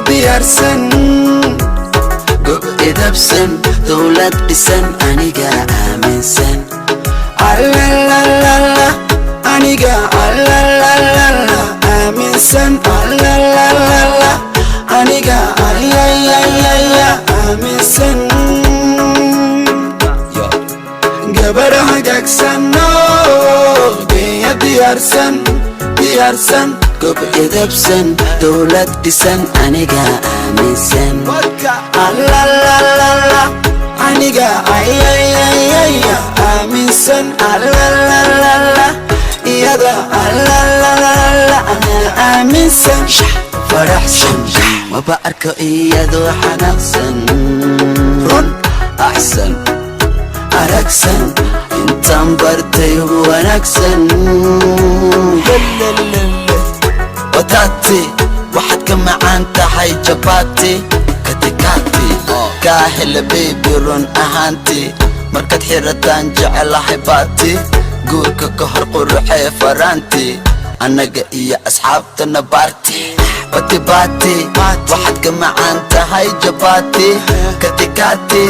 diyaarsan gob idabsan dawlad dhisan aniga aaminsan alalala aniga alalala aaminsan alalala aniga alalala aaminsan gabadha hagaagsan geeya diyaarsan gob idabsan dawlad dhisan aniga aaminsan alalala aniga aaminsan alalala iyada alalala ana aaminsan faraxsan maba arko iyadoo xanaaqsan run axsan aragsan intaan bartay ugu wanaagsan wataati waxaad ka macaan tahay jabaati katikaati kaa hela baby run ahaanti markaad xirataan jecelahay baati guurka ka hor quruxee faraanti annaga iyo asxaabtana baarti bati baati waxaad ka macaan tahay jabaati katikaati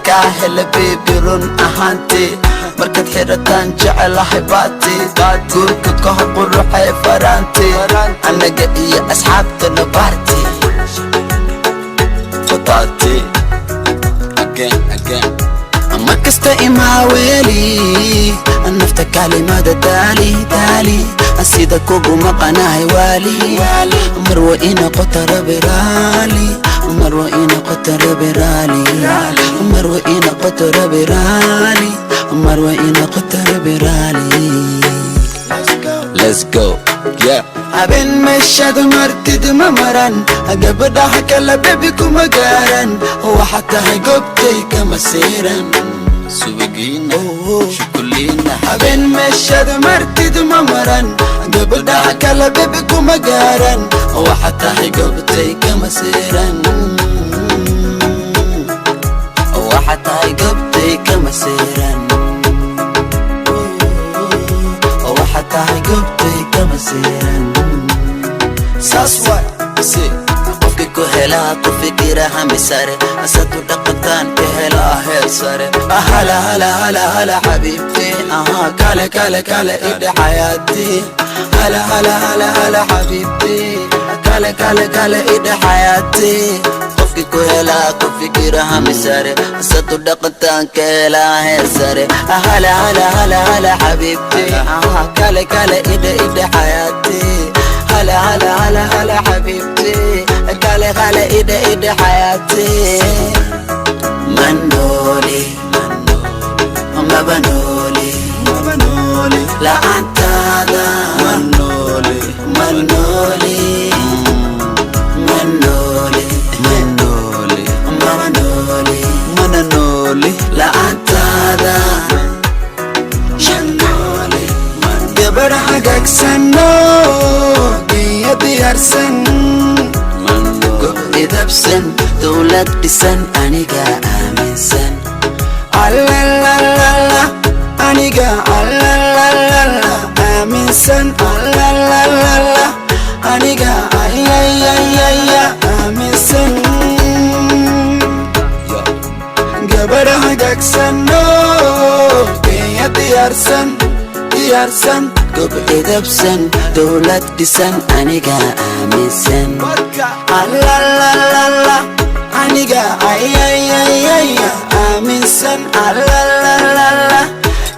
kaa hela baby run ahaanti markaad xirataan jecelahay baati guurka ka hor quruxee faraanti annaga iyo asxaabtana baarti wataati again ama kasta imaa weeli nafta kalimada daali sida kugu maqanahay waali marwa ina qotara biraali marwa ina qotara biraali marwa ina qotara biraali marwa ina qotara biraali let's go yeah haben meshad martid mamaran gabadha kala baby kuma garan waxaad tahay goobtay kama seeran subigina shukulina haben meshad martid mamaran gabadha kala baby kuma garan waxaad tahay goobtay kama seeran waxaad tahay goobtay kama seeran waxaad tahay goobtay kama seeran saas waay qofki ku helaa ku fikiraha misare asadu dhaqantaan ka helaa heer sare hala hala hala hala xabiibti kale kale kale idhe xayaati hala hala hala hala xabiibti kale kale kale idhe xayaati qofki ku helaa ku fikiraha misare asadu dhaqantaan ka helaa heer sare hala hala hala hala xabiibti kale kale idhe xayaati هلا هلا هلا هلا حبيبتي كالي خالي إيدي حياتي منولي ما بنولي لا أنت هذا منولي ما بنولي لا أنت هذا شنولي gabadha hagaagsan geeya diyaarsan gob idabsan dawlad dhisan aniga aaminsan alalala aniga alalala aaminsan alalala aniga aaminsan gabadha hagaagsan geeya diyaarsan gob idabsan dawlad dhisan aniga aaminsan alalala aniga aaminsan alalala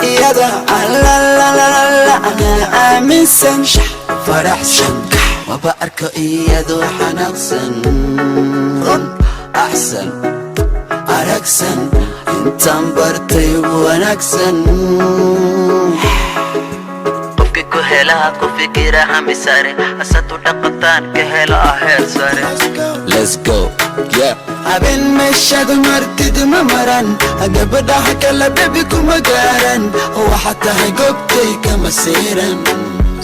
iyada alalala ana aaminsan faraxsan maba arko iyadoo xanaaqsan run axsan aragsan intaan bartay ugu wanaagsan ku helaa ku fikiraha misare asadu dhaqantaan ka helaa heer sare let's go yeah haben meshad martid mamaran gabadha kala baby kuma garan waxaad tahay goobtay kama seeran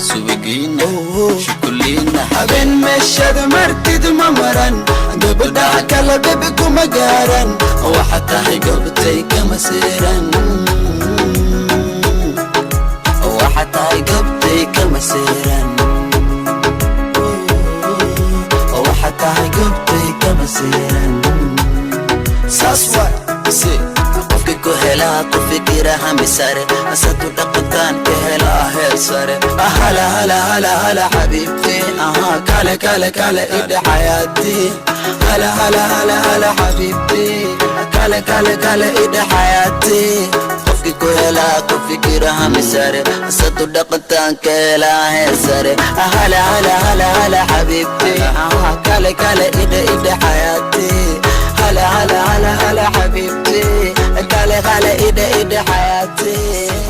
subigina shukulina haben meshad martid mamaran gabadha kala baby kuma garan waxaad tahay goobtay kama seeran waxaad tahay goobtay kama seeran waxaad tahay goobtay kufikiraha misare asatu dhaqankan ka helaa heer sare hala hala hala hala xabiibti kale kale kale ida xayaati hala hala hala hala xabiibti kale kale kale ida xayaati qofki ku helaa kufikiraha misare asatu dhaqankan ka helaa heer sare hala hala hala hala xabiibti kale kale ida xayaati hala hala hala hala حبيبتي قال ida حياتي